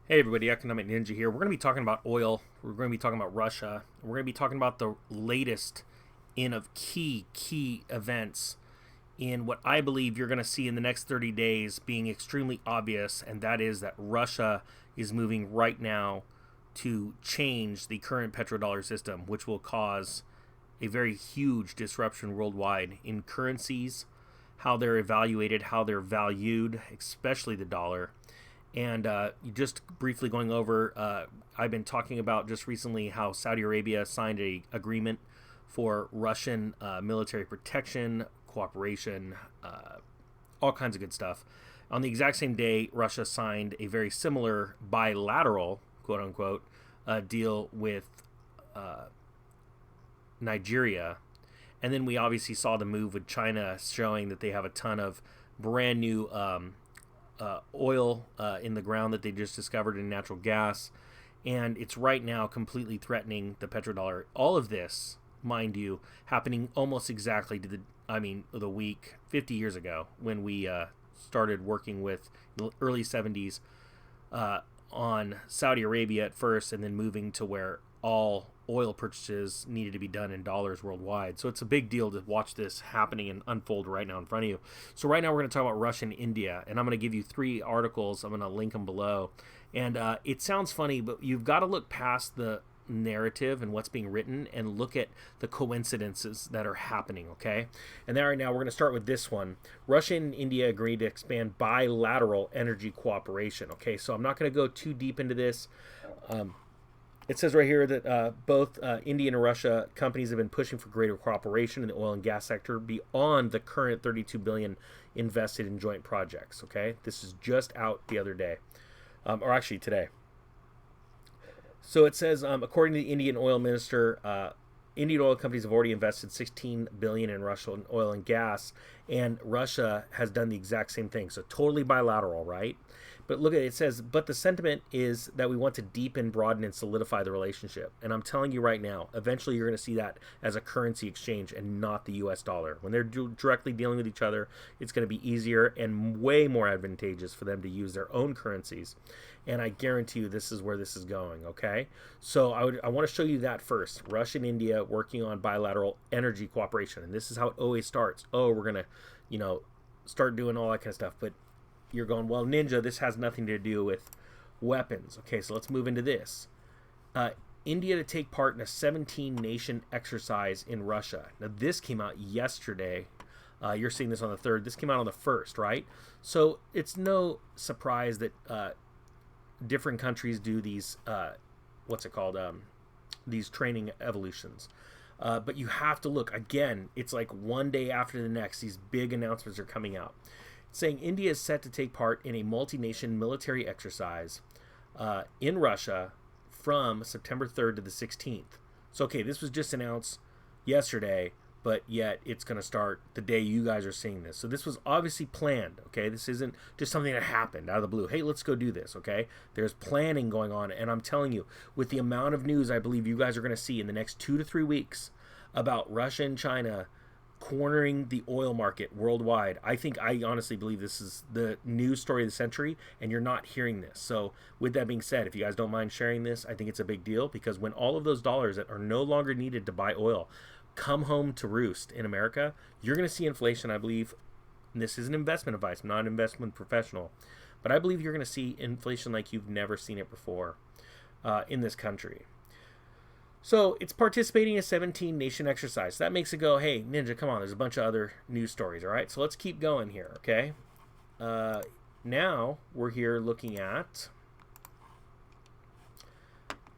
Hey everybody, Economic Ninja here. We're going to be talking about oil. We're going to be talking about Russia. We're going to be talking about the latest of key events in what I believe you're going to see in the next 30 days being extremely obvious, and that is that Russia is moving right now to change the current petrodollar system, which will cause a very huge disruption worldwide in currencies, how they're evaluated, how they're valued, especially the dollar. And just briefly going over, I've been talking about just recently how Saudi Arabia signed a agreement for Russian military protection, cooperation, all kinds of good stuff. On the exact same day, Russia signed a very similar bilateral, quote unquote, deal with Nigeria. And then we obviously saw the move with China showing that they have a ton of brand new oil in the ground that they just discovered in natural gas, and it's right now completely threatening the petrodollar. All of this, mind you, happening almost exactly to the week 50 years ago when we started working with the early 70s on Saudi Arabia at first, and then moving to where all oil purchases needed to be done in dollars worldwide. So it's a big deal to watch this happening and unfold right now in front of you. So right now we're going to talk about Russia and India, and I'm going to give you 3 articles. I'm going to link them below. And it sounds funny, but you've got to look past the narrative and what's being written and look at the coincidences that are happening, okay? And then right now we're going to start with this one. Russia and India agreed to expand bilateral energy cooperation, okay? So I'm not going to go too deep into this. It says right here that both India and Russia companies have been pushing for greater cooperation in the oil and gas sector beyond the current $32 billion invested in joint projects. Okay, this is just out the other day, or actually today. So it says, according to the Indian oil minister, Indian oil companies have already invested $16 billion in Russian oil and gas, and Russia has done the exact same thing. So totally bilateral, right? But look at it. It says, but the sentiment is that we want to deepen, broaden, and solidify the relationship. And I'm telling you right now, eventually you're going to see that as a currency exchange and not the US dollar. When they're directly dealing with each other, it's going to be easier and way more advantageous for them to use their own currencies. And I guarantee you this is where this is going, okay? So I want to show you that first. Russia and India working on bilateral energy cooperation. And this is how it always starts. Oh, we're going to, start doing all that kind of stuff. But you're going, well, Ninja, this has nothing to do with weapons. Okay, so let's move into this. India to take part in a 17-nation exercise in Russia. Now, this came out yesterday. You're seeing this on the 3rd. This came out on the 1st, right? So it's no surprise that different countries do these, these training evolutions. But you have to look. Again, it's like one day after the next. These big announcements are coming out, saying India is set to take part in a multi-nation military exercise in Russia from September 3rd to the 16th. So, okay, this was just announced yesterday, but yet it's going to start the day you guys are seeing this. So this was obviously planned, okay? This isn't just something that happened out of the blue. Hey, let's go do this, okay? There's planning going on, and I'm telling you, with the amount of news I believe you guys are going to see in the next 2 to 3 weeks about Russia and China cornering the oil market worldwide, I honestly believe this is the news story of the century, and you're not hearing this. So with that being said, if you guys don't mind sharing this, I think it's a big deal, because when all of those dollars that are no longer needed to buy oil come home to roost in America, you're going to see inflation, I believe. And this is an investment advice, I'm not an investment professional, but I believe you're going to see inflation like you've never seen it before in this country. So it's participating in a 17-nation exercise. That makes it go, hey, Ninja, come on, there's a bunch of other news stories, all right? So let's keep going here, okay? Now we're here looking at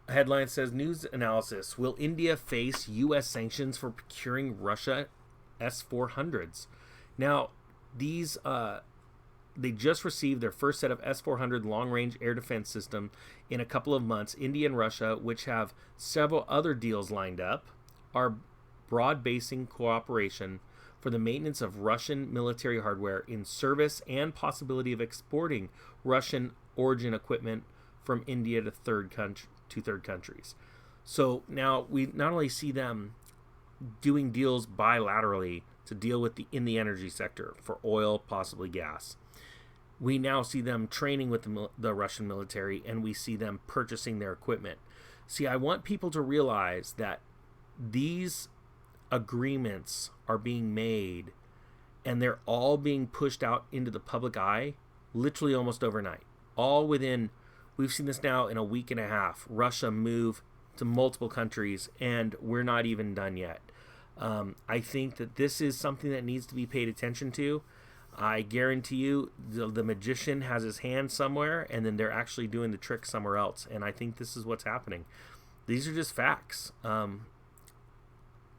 a headline says, news analysis, will India face U.S. sanctions for procuring Russia S-400s? Now, these they just received their first set of S-400 long-range air defense system in a couple of months. India and Russia, which have several other deals lined up, are broad-basing cooperation for the maintenance of Russian military hardware in service and possibility of exporting Russian origin equipment from India to third countries. So now we not only see them doing deals bilaterally to deal with in the energy sector for oil, possibly gas. we now see them training with the Russian military, and we see them purchasing their equipment. See, I want people to realize that these agreements are being made, and they're all being pushed out into the public eye literally almost overnight. All within, we've seen this now in a week and a half. Russia move to multiple countries, and we're not even done yet. I think that this is something that needs to be paid attention to. I guarantee you the magician has his hand somewhere, and then they're actually doing the trick somewhere else. And I think this is what's happening. These are just facts. And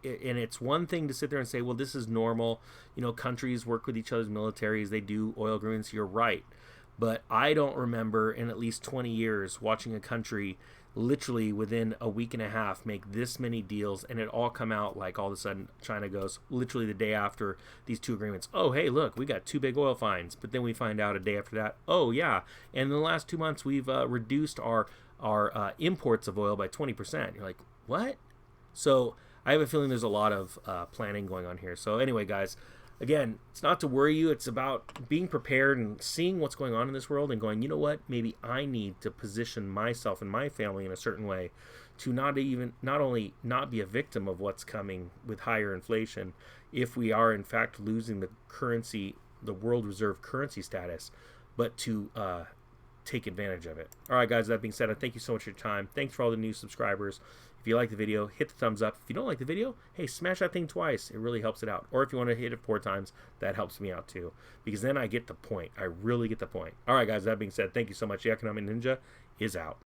it's one thing to sit there and say, well, this is normal. You know, countries work with each other's militaries. They do oil agreements. You're right. But I don't remember in at least 20 years watching a country literally within a week and a half make this many deals, and it all come out like all of a sudden China goes literally the day after these two agreements, oh hey look, we got 2 big oil finds. But then we find out a day after that, oh yeah, and in the last 2 months we've reduced our imports of oil by 20%. You're like, what? So I have a feeling there's a lot of planning going on here. So anyway, guys, again, it's not to worry you. It's about being prepared and seeing what's going on in this world and going, you know what? Maybe I need to position myself and my family in a certain way to not only not be a victim of what's coming with higher inflation, if we are in fact losing the currency, the world reserve currency status, but to take advantage of it. All right, guys, that being said, I thank you so much for your time. Thanks for all the new subscribers. If you like the video, hit the thumbs up. If you don't like the video, hey, smash that thing twice. It really helps it out. Or if you want to hit it 4 times, that helps me out too. Because then I get the point. I really get the point. All right, guys, that being said, thank you so much. The Economic Ninja is out.